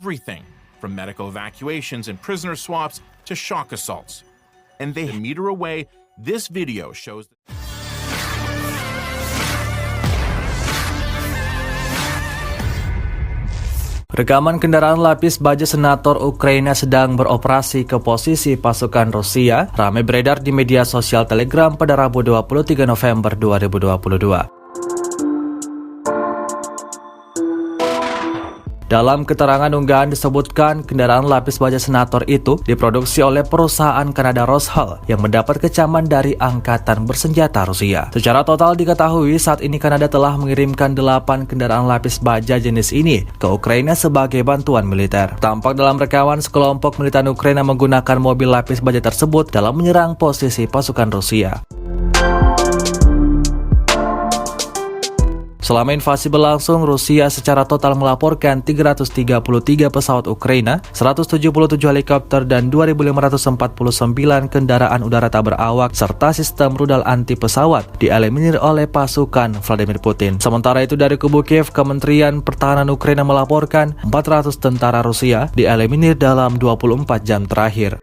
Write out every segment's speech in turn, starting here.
everything from medical evacuations and prisoner swaps to shock assaults. And they a meter away, this video shows Rekaman kendaraan lapis baja senator Ukraina sedang beroperasi ke posisi pasukan Rusia ramai beredar di media sosial Telegram pada Rabu 23 November 2022. Dalam keterangan unggahan disebutkan kendaraan lapis baja senator itu diproduksi oleh perusahaan Kanada Rosal yang mendapat kecaman dari Angkatan Bersenjata Rusia. Secara total diketahui saat ini Kanada telah mengirimkan 8 kendaraan lapis baja jenis ini ke Ukraina sebagai bantuan militer. Tampak dalam rekaman sekelompok militan Ukraina menggunakan mobil lapis baja tersebut dalam menyerang posisi pasukan Rusia. Selama invasi berlangsung, Rusia secara total melaporkan 333 pesawat Ukraina, 177 helikopter, dan 2.549 kendaraan udara tak berawak, serta sistem rudal anti pesawat dieliminir oleh pasukan Vladimir Putin. Sementara itu dari kubu Kiev, Kementerian Pertahanan Ukraina melaporkan 400 tentara Rusia dieliminir dalam 24 jam terakhir.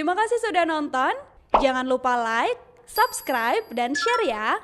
Terima kasih sudah nonton, jangan lupa like, subscribe, dan share ya!